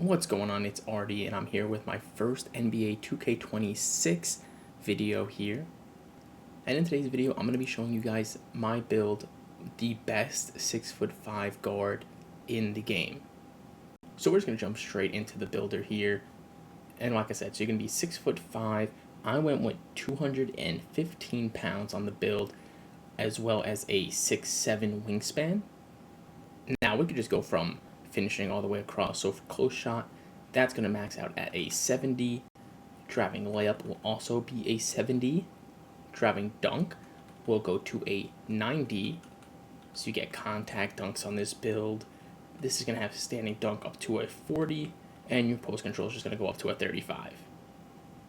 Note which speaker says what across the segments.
Speaker 1: What's going on? It's Artie, and I'm here with my first NBA 2K26 video here. And in today's video, I'm going to be showing you guys my build, the best 6'5" guard in the game. So we're just going to jump straight into the builder here. And like I said, so you're going to be 6'5". I went with 215 pounds on the build, as well as a 6'7" wingspan. Now we could just go from finishing all the way across. So for close shot, that's going to max out at a 70. Driving layup will also be a 70. Driving dunk will go to a 90. So you get contact dunks on this build. This is going to have standing dunk up to a 40. And your post control is just going to go up to a 35.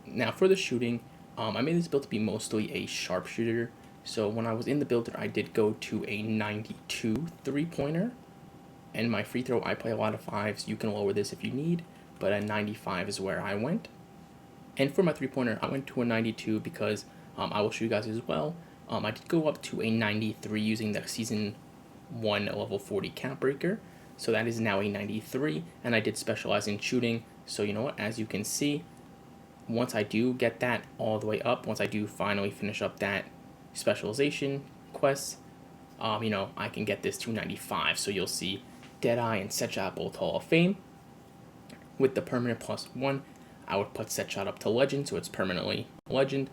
Speaker 1: Now for the shooting, I made this build to be mostly a sharpshooter. So when I was in the builder, I did go to a 92 three-pointer. And my free throw, I play a lot of 5s. You can lower this if you need, but a 95 is where I went. And for my three-pointer, I went to a 92 because I will show you guys as well. I did go up to a 93 using the Season 1 level 40 count breaker. So that is now a 93, and I did specialize in shooting. So you know what, as you can see, once I do get that all the way up, once I do finally finish up that specialization quest, I can get this to 95. So you'll see Deadeye and Set Shot both Hall of Fame. With the permanent +1, I would put Set Shot up to Legend, so it's permanently Legend.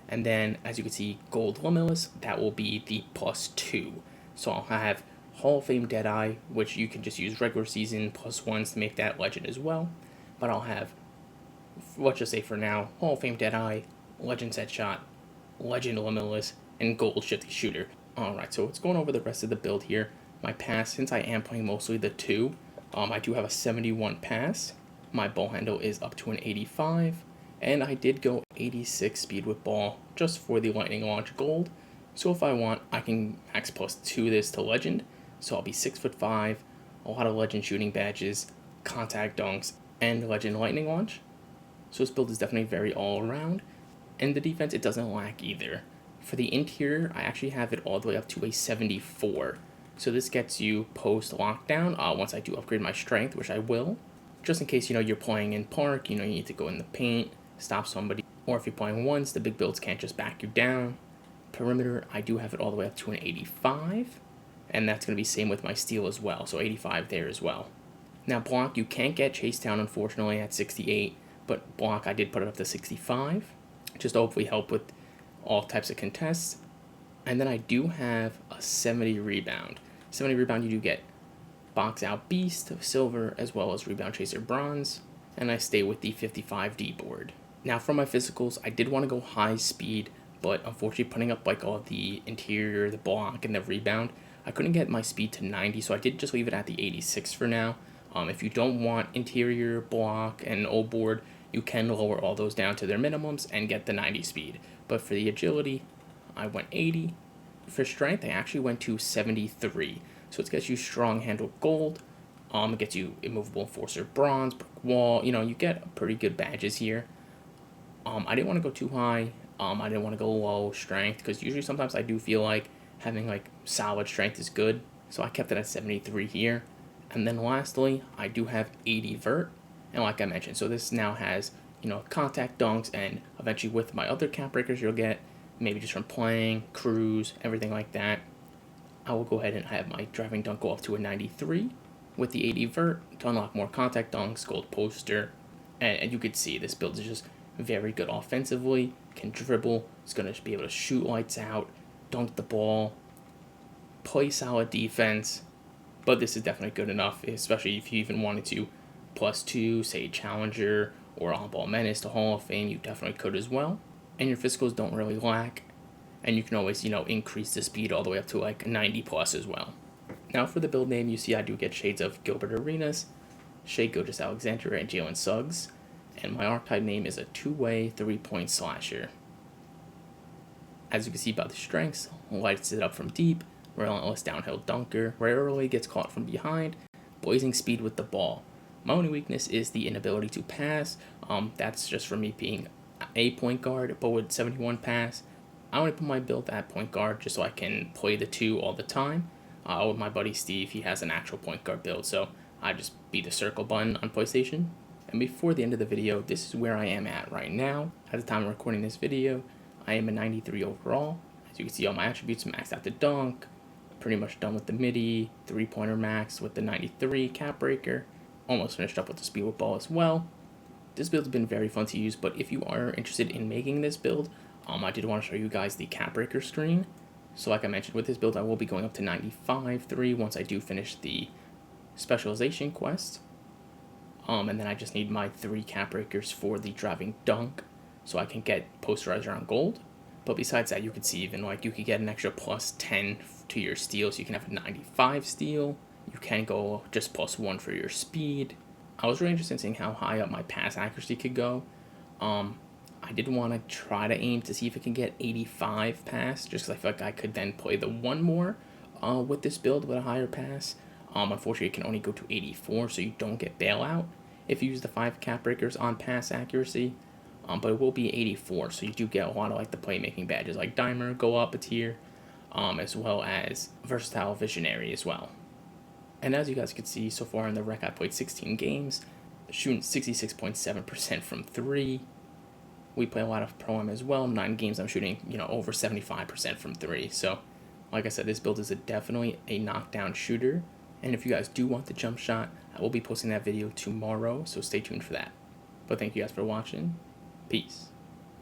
Speaker 1: And then, as you can see, Gold Limitless, that will be the +2. So I'll have Hall of Fame Deadeye, which you can just use regular season +1s to make that Legend as well. But I'll have, let's just say for now, Hall of Fame Deadeye, Legend Set Shot, Legend Limitless, and Gold Shifty Shooter. Alright, so let's go over the rest of the build here. My pass, since I am playing mostly the 2, I do have a 71 pass. My ball handle is up to an 85. And I did go 86 speed with ball just for the lightning launch gold. So if I want, I can max +2 this to legend. So I'll be 6'5", a lot of legend shooting badges, contact dunks, and legend lightning launch. So this build is definitely very all around. And the defense, it doesn't lack either. For the interior, I actually have it all the way up to a 74. So this gets you post lockdown once I do upgrade my strength, which I will. Just in case, you're playing in park, you need to go in the paint, stop somebody. Or if you're playing once, the big builds can't just back you down. Perimeter, I do have it all the way up to an 85. And that's going to be same with my steal as well, so 85 there as well. Now block, you can't get chased down unfortunately at 68, but block I did put it up to 65. Just to hopefully help with all types of contests. And then I do have a 70 rebound. 70 rebound, you do get box out beast, silver, as well as rebound chaser bronze. And I stay with the 55 D board. Now for my physicals, I did want to go high speed, but unfortunately putting up like all the interior, the block, and the rebound, I couldn't get my speed to 90, so I did just leave it at the 86 for now. If you don't want interior, block, and old board, you can lower all those down to their minimums and get the 90 speed. But for the agility, I went 80. For strength, I actually went to 73. So it gets you strong handle gold. It gets you immovable enforcer bronze, brick wall. You get pretty good badges here. I didn't want to go too high. I didn't want to go low strength because usually sometimes I do feel like having like solid strength is good. So I kept it at 73 here. And then lastly, I do have 80 vert. And like I mentioned, so this now has, contact dunks, and eventually with my other count breakers you'll get, maybe just from playing, cruise, everything like that. I will go ahead and have my driving dunk go up to a 93 with the 80 vert to unlock more contact dunks, gold poster. And you could see this build is just very good offensively, can dribble, it's going to be able to shoot lights out, dunk the ball, play solid defense. But this is definitely good enough, especially if you even wanted to +2, say Challenger or On-Ball Menace to Hall of Fame, you definitely could as well. And your physicals don't really lack. And you can always, increase the speed all the way up to like 90 plus as well. Now for the build name, you see I do get shades of Gilbert Arenas, Shea Gilgeous-Alexander, and Jalen Suggs. And my archetype name is a two-way 3-point slasher. As you can see by the strengths, lights it up from deep, relentless downhill dunker, rarely gets caught from behind, blazing speed with the ball. My only weakness is the inability to pass. That's just for me being a point guard, but with 71 pass, I want to put my build at point guard just so I can play the 2 all the time. With my buddy Steve, he has an actual point guard build, so I just beat the circle button on PlayStation. And before the end of the video, this is where I am at right now. At the time of recording this video, I am a 93 overall. As you can see, all my attributes maxed out the dunk, pretty much done with the midi, three-pointer max with the 93 cap breaker, almost finished up with the speed with ball as well. This build has been very fun to use, but if you are interested in making this build, I did want to show you guys the cap breaker screen. So like I mentioned, with this build, I will be going up to 95-3 once I do finish the specialization quest. And then I just need my 3 cap breakers for the driving dunk, so I can get posterizer on gold. But besides that, you could see even like you could get an extra plus 10 to your steal, so you can have a 95 steal. You can go just plus 1 for your speed. I was really interested in seeing how high up my pass accuracy could go. I did want to try to aim to see if it can get 85 pass, just because I feel like I could then play the one more with this build with a higher pass. Unfortunately, it can only go to 84, so you don't get bailout if you use the 5 cap breakers on pass accuracy. But it will be 84, so you do get a lot of like the playmaking badges like Dimer go up a tier, as well as Versatile Visionary as well. And as you guys can see, so far in the rec, I played 16 games, shooting 66.7% from 3. We play a lot of Pro-Am as well. 9 games, I'm shooting, over 75% from 3. So, like I said, this build is definitely a knockdown shooter. And if you guys do want the jump shot, I will be posting that video tomorrow, so stay tuned for that. But thank you guys for watching. Peace.